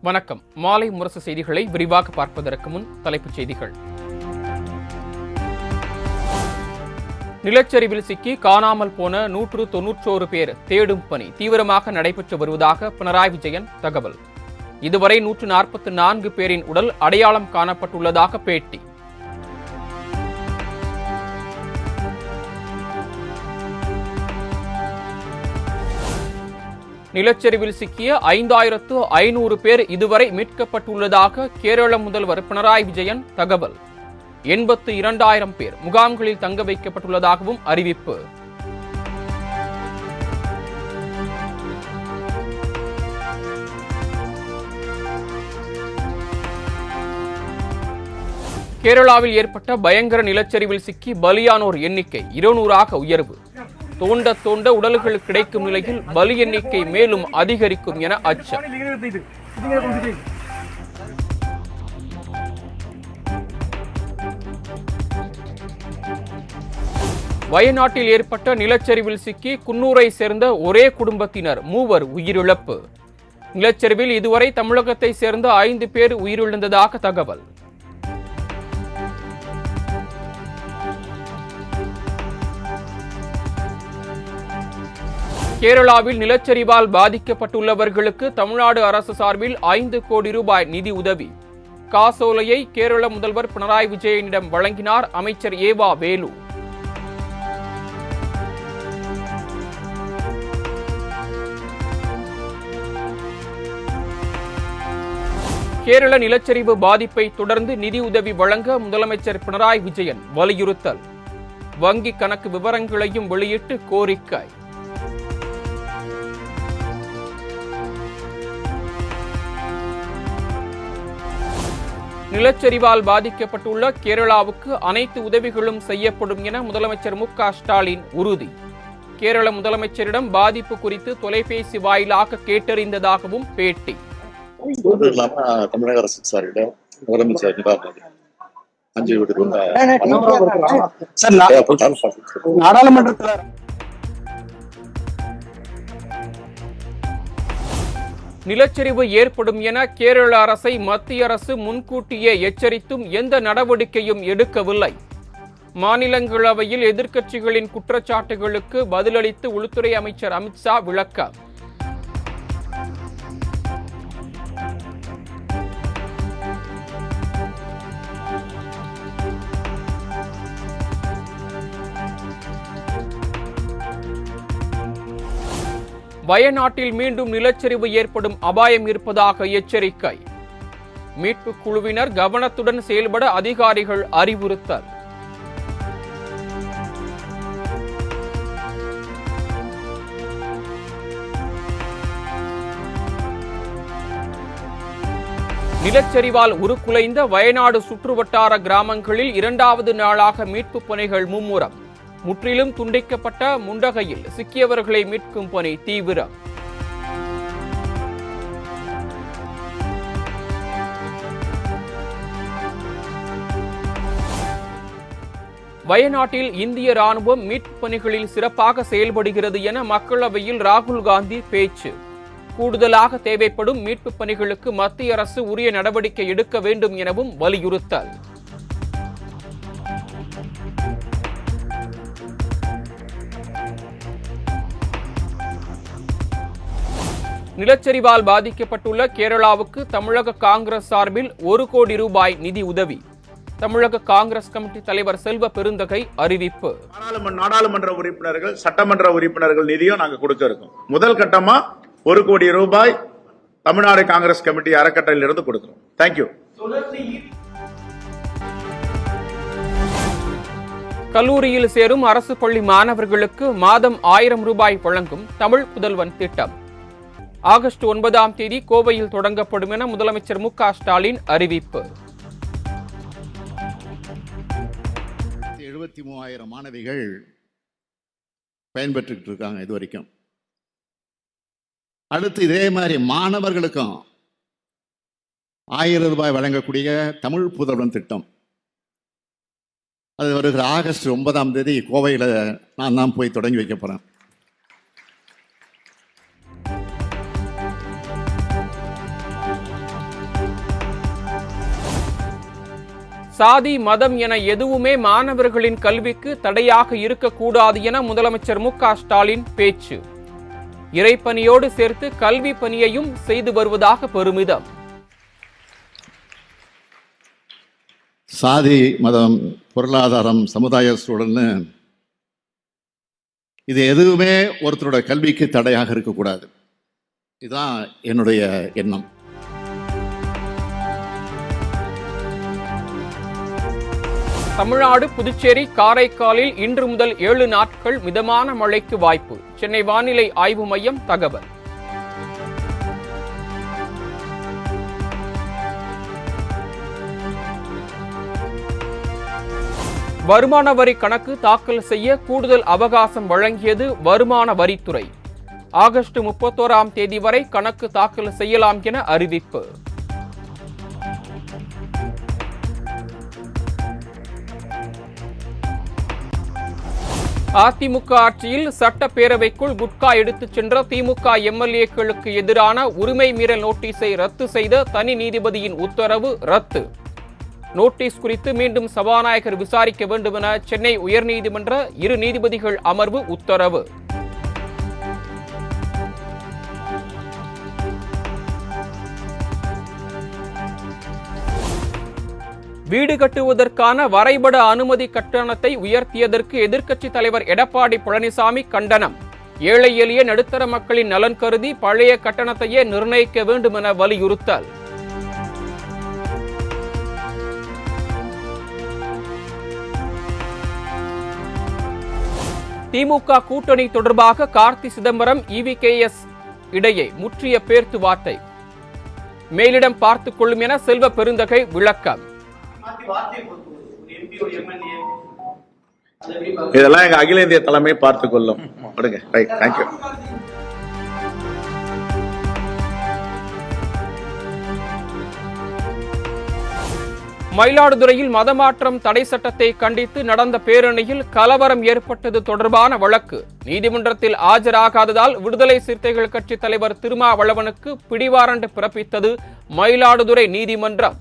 வணக்கம். மாலை முரசு செய்திகளை விரிவாக பார்ப்பதற்கு முன் தலைப்புச் செய்திகள். நிலச்சரிவில் சிக்கி காணாமல் போன 191 பேர் தேடும் பணி தீவிரமாக நடைபெற்று வருவதாக பினராயி விஜயன் தகவல். இதுவரை 144 பேரின் உடல் அடையாளம் காணப்பட்டுள்ளதாக பேட்டி. நிலச்சரிவில் சிக்கிய 5500 பேர் இதுவரை மீட்கப்பட்டுள்ளதாக கேரள முதல்வர் பினராயி விஜயன் தகவல். 82,000 பேர் முகாம்களில் தங்க வைக்கப்பட்டுள்ளதாகவும் அறிவிப்பு. கேரளாவில் ஏற்பட்ட பயங்கர நிலச்சரிவில் சிக்கி பலியானோர் எண்ணிக்கை 200ஆக உயர்வு. தோண்ட தோண்ட உடல்கள் கிடைக்கும் நிலையில் பலி எண்ணிக்கை மேலும் அதிகரிக்கும் என அச்சம். வயநாட்டில் ஏற்பட்ட நிலச்சரிவில் சிக்கி குன்னூரை சேர்ந்த ஒரே குடும்பத்தினர் 3 உயிரிழப்பு. நிலச்சரிவில் இதுவரை தமிழகத்தை சேர்ந்த 5 பேர் உயிரிழந்ததாக தகவல். கேரளாவில் நிலச்சரிவால் பாதிக்கப்பட்டுள்ளவர்களுக்கு தமிழ்நாடு அரசு சார்பில் 5 கோடி ரூபாய் நிதி உதவி. காசோலையை கேரள முதல்வர் பினராயி விஜயனிடம் வழங்கினார் அமைச்சர் ஏவா வேலு. கேரள நிலச்சரிவு பாதிப்பை தொடர்ந்து நிதி உதவி வழங்க முதலமைச்சர் பினராயி விஜயன் வலியுறுத்தல். வங்கி கணக்கு விவரங்களையும் வெளியிட்டு கோரிக்கை. நிலச்சரிவால் பாதிக்கப்பட்டுள்ள கேரளாவுக்கு அனைத்து உதவிகளும் செய்யப்படும் என முதலமைச்சர் மு.க.ஸ்டாலின் உறுதி. கேரள முதலமைச்சரிடம் பாதிப்பு குறித்து தொலைபேசி வாயிலாக கேட்டறிந்ததாகவும் பேட்டி. தமிழக அரசு சார்பில் முதலமைச்சர் நாடாளுமன்றத்தில் நிலச்சரிவு ஏற்படும் என கேரள அரசை மத்திய அரசு முன்கூட்டியே எச்சரித்தும் எந்த நடவடிக்கையும் எடுக்கவில்லை. மாநிலங்களவையில் எதிர்க்கட்சிகளின் குற்றச்சாட்டுகளுக்கு பதிலளித்து உள்துறை அமைச்சர் அமித்ஷா விளக்கம். வயநாட்டில் மீண்டும் நிலச்சரிவு ஏற்படும் அபாயம் இருப்பதாக எச்சரிக்கை. மீட்பு குழுவினர் கவனத்துடன் செயல்பட அதிகாரிகள் அறிவுறுத்தல். நிலச்சரிவால் உருக்குலைந்த வயநாடு சுற்றுவட்டார கிராமங்களில் 2வது நாளாக மீட்பு பணிகள் மும்முரம். முற்றிலும் துண்டிக்கப்பட்ட முண்டகையில் சிக்கியவர்களை மீட்கும் பணி தீவிரம். வயநாட்டில் இந்திய ராணுவம் மீட்பு பணிகளில் சிறப்பாக செயல்படுகிறது என மக்களவையில் ராகுல் காந்தி பேச்சு. கூடுதலாக தேவைப்படும் மீட்பு பணிகளுக்கு மத்திய அரசு உரிய நடவடிக்கை எடுக்க வேண்டும் எனவும் வலியுறுத்தல். நிலச்சரிவால் பாதிக்கப்பட்டுள்ள கேரளாவுக்கு தமிழக காங்கிரஸ் சார்பில் 1 கோடி ரூபாய் நிதி உதவி. தமிழக காங்கிரஸ் கமிட்டி தலைவர் செல்வ பெருந்தகை அறிவிப்பு. நாடாளுமன்ற உறுப்பினர்கள், சட்டமன்ற உறுப்பினர்கள் நிதியும் நாங்கள் கொடுக்க இருக்கோம். முதல் கட்டமா 1 கோடி ரூபாய் தமிழ்நாடு காங்கிரஸ் கமிட்டி அறக்கட்டளையிலிருந்து கொடுக்கிறோம். தேங்க்யூ. கல்லூரியில் சேரும் அரசு பள்ளி மாணவர்களுக்கு மாதம் 1000 ரூபாய் வழங்கும் தமிழ் புதல்வன் திட்டம் ஆகஸ்ட் 9ஆம் தேதி கோவையில் தொடங்கப்படும் என முதலமைச்சர் மு.க.ஸ்டாலின் அறிவிப்பு. 73,000 மாணவிகள் பயன்பெற்றுக்கிட்டு இருக்காங்க இது வரைக்கும். அடுத்து இதே மாதிரி மாணவர்களுக்கும் 1000 ரூபாய் வழங்கக்கூடிய தமிழ் புதல்வன் திட்டம் அது வருகிற ஆகஸ்ட் 9ஆம் தேதி கோவையில் நான் தான் போய் தொடங்கி வைக்க போறேன். சாதி மதம் என எதுவுமே மாணவர்களின் கல்விக்கு தடையாக இருக்கக்கூடாது என முதலமைச்சர் மு.க. ஸ்டாலின் பேச்சு. இறைப்பணியோடு சேர்த்து கல்வி பணியையும் செய்து வருவதாக பெருமிதம். சாதி மதம் பொருளாதாரம் சமுதாய சூழல்னு இது எதுவுமே ஒருத்தரோட கல்விக்கு தடையாக இருக்கக்கூடாது. இதுதான் என்னுடைய எண்ணம். தமிழ்நாடு, புதுச்சேரி, காரைக்காலில் இன்று முதல் 7 நாட்கள் மிதமான மழைக்கு வாய்ப்பு. சென்னை வானிலை ஆய்வு மையம் தகவல். வருமான வரி கணக்கு தாக்கல் செய்ய கூடுதல் அவகாசம் வழங்கியது வருமான வரித்துறை. ஆகஸ்ட் 31ஆம் தேதி வரை கணக்கு தாக்கல் செய்யலாம் என அறிவிப்பு. அதிமுக ஆட்சியில் சட்டப்பேரவைக்குள் குட்கா எடுத்துச் சென்ற திமுக எம்எல்ஏக்களுக்கு எதிரான உரிமை மீறல் நோட்டீஸை ரத்து செய்த தனி நீதிபதியின் உத்தரவு ரத்து. நோட்டீஸ் குறித்து மீண்டும் சபாநாயகர் விசாரிக்க வேண்டும் என சென்னை உயர்நீதிமன்ற 2 நீதிபதிகள் அமர்வு உத்தரவு. வீடு கட்டுவதற்கான வரைபட அனுமதி கட்டணத்தை உயர்த்தியதற்கு எதிர்க்கட்சித் தலைவர் எடப்பாடி பழனிசாமி கண்டனம். ஏழை எளிய நடுத்தர மக்களின் நலன் கருதி பழைய கட்டணத்தையே நிர்ணயிக்க வேண்டும் என வலியுறுத்தல். திமுக கூட்டணி தொடர்பாக கார்த்தி சிதம்பரம் EVKS இடையே முற்றிய பேச்சுவார்த்தை. மேலிடம் பார்த்துக் கொள்ளும் என செல்வ பெருந்தகை விளக்கம். இதெல்லாம் எங்க அகில இந்திய தலைமை பார்த்துக் கொள்ளும். தேங்க்யூ. மயிலாடுதுறையில் மதமாற்றம் தடை சட்டத்தை கண்டித்து நடந்த பேரணியில் கலவரம் ஏற்பட்டது தொடர்பான வழக்கு நீதிமன்றத்தில் ஆஜராகாததால் விடுதலை சிறுத்தைகள் கட்சி தலைவர் திருமாவளவனுக்கு பிடிவாரண்ட் பிறப்பித்தது மயிலாடுதுறை நீதிமன்றம்.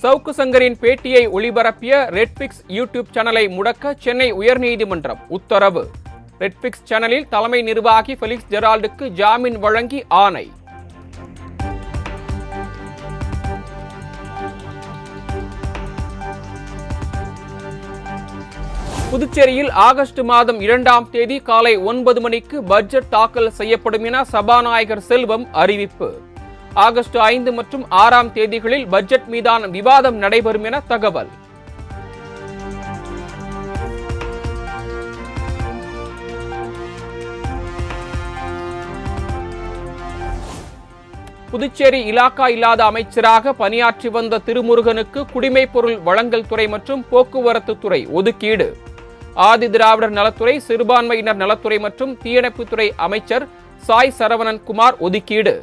சவுக்கு சங்கரின் பேட்டியை ஒளிபரப்பிய ரெட்பிக்ஸ் யூடியூப் சேனலை முடக்க சென்னை உயர்நீதிமன்றம் உத்தரவு. ரெட்பிக்ஸ் சேனலில் தலைமை நிர்வாகி ஃபெலிக்ஸ் ஜெரால்டுக்கு ஜாமீன் வழங்கி ஆணை. புதுச்சேரியில் ஆகஸ்ட் மாதம் 2ஆம் தேதி காலை 9 மணிக்கு பட்ஜெட் தாக்கல் செய்யப்படும் என சபாநாயகர் செல்வம் அறிவிப்பு. ஆகஸ்ட் 5 மற்றும் 6ஆம் தேதிகளில் பட்ஜெட் மீதான விவாதம் நடைபெறும் என தகவல். புதுச்சேரி இலாக்கா இல்லாத அமைச்சராக பணியாற்றி வந்த திருமுருகனுக்கு குடிமைப் பொருள் வழங்கல் துறை மற்றும் போக்குவரத்து துறை ஒதுக்கீடு. ஆதி திராவிடர் நலத்துறை, சிறுபான்மையினர் நலத்துறை மற்றும் தீயணைப்புத்துறை அமைச்சர் சாய் சரவணன் குமார் ஒதுக்கீடு.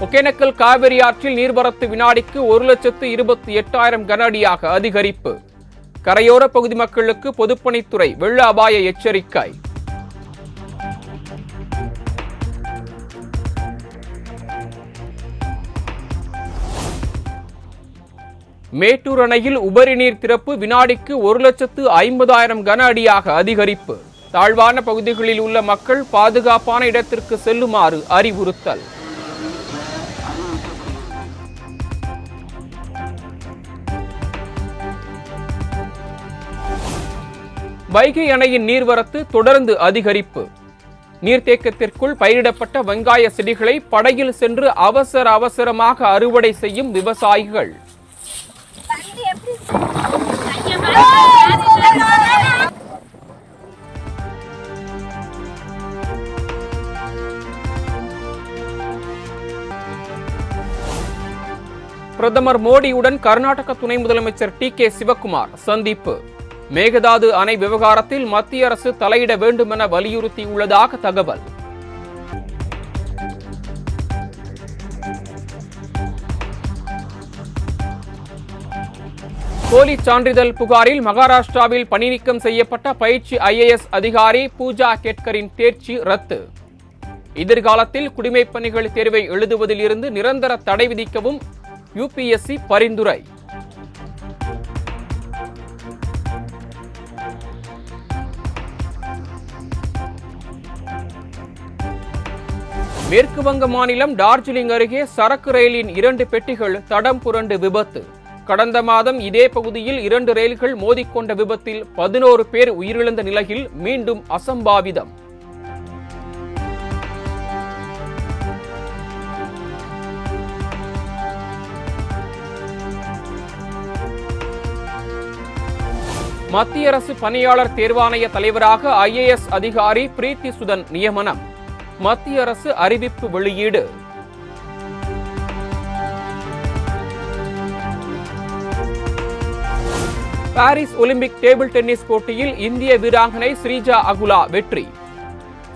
ஒகேனக்கல் காவிரி ஆற்றில் நீர்வரத்து வினாடிக்கு 1,28,000 கன அடியாக அதிகரிப்பு. கரையோர பகுதி மக்களுக்கு பொதுப்பணித்துறை வெள்ள அபாய எச்சரிக்கை. மேட்டூர் அணையில் உபரி நீர் திறப்பு வினாடிக்கு 1,50,000 கன அடியாக அதிகரிப்பு. தாழ்வான பகுதிகளில் உள்ள மக்கள் பாதுகாப்பான இடத்திற்கு செல்லுமாறு அறிவுறுத்தல். வைகை அணையின் நீர்வரத்து தொடர்ந்து அதிகரிப்பு. நீர்த்தேக்கத்திற்குள் பயிரிடப்பட்ட வெங்காய செடிகளை படகில் சென்று அவசரமாக அறுவடை செய்யும் விவசாயிகள். பிரதமர் மோடியுடன் கர்நாடக துணை முதலமைச்சர் டி.கே. சிவக்குமார் சந்திப்பு. மேகதாது அணை விவகாரத்தில் மத்திய அரசு தலையிட வேண்டும் என வலியுறுத்தியுள்ளதாக தகவல். போலி சான்றிதழ் புகாரில் மகாராஷ்டிராவில் பணிநீக்கம் செய்யப்பட்ட பயிற்சி IAS அதிகாரி பூஜா கேட்கரின் தேர்ச்சி ரத்து. எதிர்காலத்தில் குடிமைப் பணிகள் தேர்வை எழுதுவதில் இருந்து நிரந்தர தடை விதிக்கவும் UPSC பரிந்துரை. மேற்கு வங்க மாநிலம் டார்ஜிலிங் அருகே சரக்கு ரயிலின் 2 பெட்டிகள் தடம் புரண்டு விபத்து. கடந்த மாதம் இதே பகுதியில் 2 ரயில்கள் மோதிக்கொண்ட விபத்தில் 11 பேர் உயிரிழந்த நிலையில் மீண்டும் அசம்பாவிதம். மத்திய அரசு பணியாளர் தேர்வாணைய தலைவராக IAS அதிகாரி பிரீத்தி சுதன் நியமனம். மத்திய அரசு அறிவிப்பு வெளியீடு. பாரிஸ் ஒலிம்பிக் டேபிள் டென்னிஸ் போட்டியில் இந்திய வீராங்கனை ஸ்ரீஜா அகுலா வெற்றி.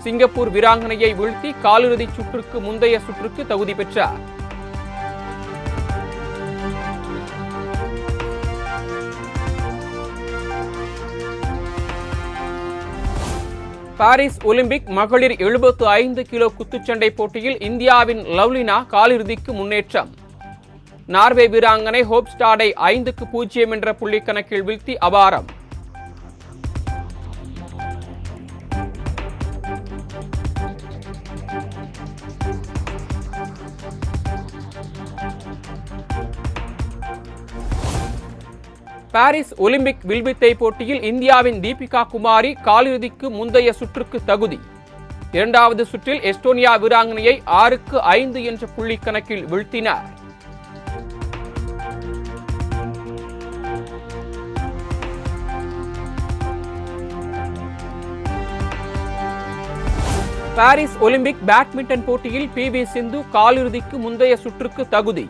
சிங்கப்பூர் வீராங்கனையை வீழ்த்தி காலிறுதிச் சுற்றுக்கு முந்தைய சுற்றுக்கு தகுதி பெற்றார். பாரிஸ் ஒலிம்பிக் மகளிர் 75 கிலோ குத்துச்சண்டை போட்டியில் இந்தியாவின் லவ்லினா காலிறுதிக்கு முன்னேற்றம். நார்வே வீராங்கனை ஹோப்ஸ்டாடை 5-0 என்ற புள்ளி கணக்கில் வீழ்த்தி அபாரம். பாரிஸ் ஒலிம்பிக் வில்வித்தை போட்டியில் இந்தியாவின் தீபிகா குமாரி காலிறுதிக்கு முந்தைய சுற்றுக்கு தகுதி. 2வது சுற்றில் எஸ்டோனியா வீராங்கனையை 6-5 என்ற புள்ளி கணக்கில் வீழ்த்தினார். பாரிஸ் ஒலிம்பிக் பேட்மிண்டன் போட்டியில் PV சிந்து காலிறுதிக்கு முந்தைய சுற்றுக்கு தகுதி.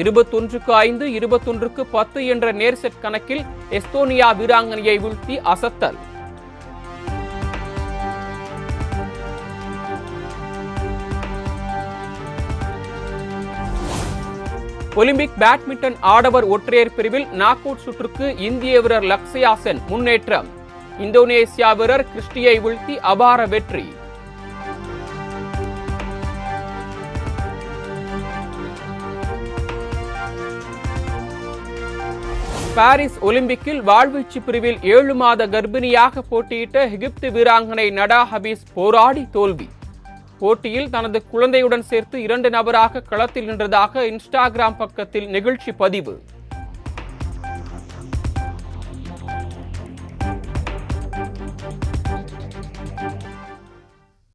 21-5, 21-10 என்ற நேர் செட் கணக்கில் எஸ்டோனியா வீராங்கனையை வீழ்த்தி அசத்தல். ஒலிம்பிக் பேட்மிண்டன் ஆடவர் ஒற்றையர் பிரிவில் நாக் அவுட் சுற்றுக்கு இந்திய வீரர் லக்ஷயா சென் முன்னேற்றம். இந்தோனேசியா வீரர் கிறிஸ்டியை வீழ்த்தி அபார வெற்றி. பாரிஸ் ஒலிம்பிக்கில் வாழ்வீச்சு பிரிவில் 7 மாத கர்ப்பிணியாக போட்டியிட்ட எகிப்து வீராங்கனை நடா ஹபீஸ் போராடி தோல்வி. போட்டியில் தனது குழந்தையுடன் சேர்த்து 2 நபராக களத்தில் நின்றதாக இன்ஸ்டாகிராம் பக்கத்தில் நெகிழ்ச்சி பதிவு.